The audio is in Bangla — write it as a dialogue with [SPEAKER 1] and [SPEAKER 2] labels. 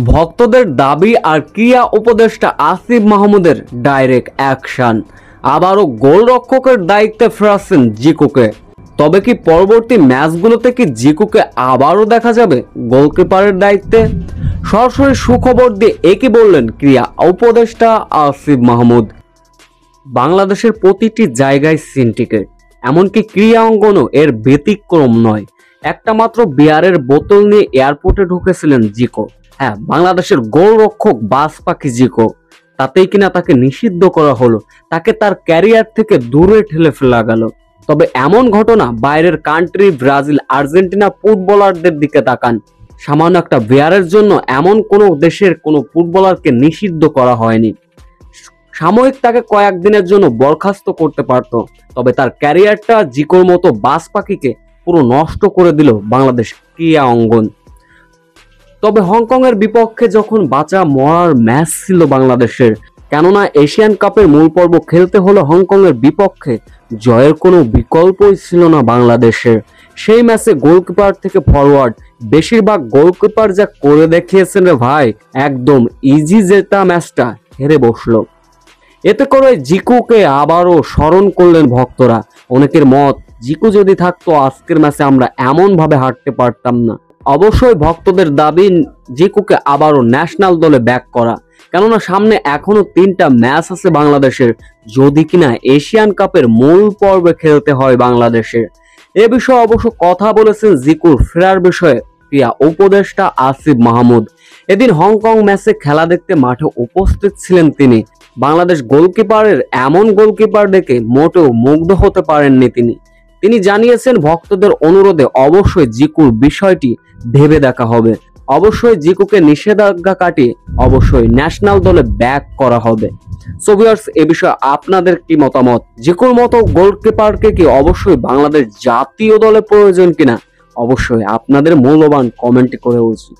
[SPEAKER 1] ভক্তদের দাবি আর ক্রীড়া উপদেষ্টা আসিফ মাহমুদের ডাইরেক্ট অ্যাকশন, আবারও গোলরক্ষকের দায়িত্বে ফেরাচ্ছেন জিকুকে। তবে কি পরবর্তী ম্যাচগুলোতে কি জিকুকে আবারও দেখা যাবে গোলকিপারের দায়িত্বে? সরাসরি সুখবর দিয়ে একই বললেন ক্রীড়া উপদেষ্টা আসিফ মাহমুদ। বাংলাদেশের প্রতিটি জায়গায় সিন্ডিকেট, এমনকি ক্রীড়া অঙ্গনও এর ব্যতিক্রম নয়। একটা মাত্র বিয়ারের বোতল নিয়ে এয়ারপোর্টে ঢুকেছিলেন জিকো। হ্যাঁ, বাংলাদেশের গোলরক্ষক বাজ পাখি জিকো, তাতেই কিনা তাকে নিষিদ্ধ করা হলো, তাকে তার ক্যারিয়ার থেকে দূরে ঠেলে ফেলা গেল। তবে এমন ঘটনা বাইরের কান্ট্রি, ব্রাজিল, আর্জেন্টিনা ফুটবলারদের দিকে তাকান, সামান্য একটা বিয়ারের জন্য এমন কোনো দেশের কোনো ফুটবলারকে নিষিদ্ধ করা হয়নি। সাময়িক তাকে কয়েকদিনের জন্য বরখাস্ত করতে পারত, তবে তার ক্যারিয়ারটা জিকোর মতো বাজ পাখিকে পুরো নষ্ট করে দিল বাংলাদেশ ক্রীড়া অঙ্গন। তবে হংকং এর বিপক্ষে যখন বাঁচা মরার ম্যাচ ছিল বাংলাদেশের, কেননা এশিয়ান কাপের মূল পর্ব খেলতে হলো হংকং এর বিপক্ষে, জয়ের কোনো বিকল্পই ছিল না বাংলাদেশের। সেই ম্যাচে গোলকিপার থেকে ফরওয়ার্ড বেশিরভাগ গোলকিপার যা করে দেখিয়েছেন রে ভাই, একদম ইজি জেতা ম্যাচটা হেরে বসলো। এতে করে জিকুকে আবারও স্মরণ করলেন ভক্তরা। অনেকের মত, জিকু যদি থাকতো আজকের ম্যাচে আমরা এমন ভাবে হারতে পারতাম না। অবশ্যই ভক্তদের দাবি জিকুকে আবারও ন্যাশনাল দলে ব্যাক করা, কেননা সামনে এখনো 3টা ম্যাচ আছে বাংলাদেশের, যদি কিনা এশিয়ান কাপের মূল পর্বে খেলতে হয় বাংলাদেশের। এ বিষয়ে অবশ্য কথা বলেছেন জিকুর ফেরার বিষয়ে ক্রীড়া উপদেষ্টা আসিফ মাহমুদ। এদিন হংকং ম্যাচে খেলা দেখতে মাঠে উপস্থিত ছিলেন তিনি। বাংলাদেশ গোলকিপারের এমন গোলকিপার দেখে মোটেও মুগ্ধ হতে পারেননি তিনি জানিয়েছেন ভক্তদের অনুরোধে অবশ্যই জিকুর বিষয়টি ভেবে দেখা হবে। অবশ্যই জিকুকে নিষেধাজ্ঞা কাটিয়ে অবশ্যই ন্যাশনাল দলে ব্যাক করা হবে। সো ভিউয়ার্স, এ বিষয়ে আপনাদের কি মতামত? জিকুর মতো গোলকিপারকে কি অবশ্যই বাংলাদেশ জাতীয় দলে প্রয়োজন কিনা? অবশ্যই আপনাদের মূল্যবান কমেন্ট করে বলছি।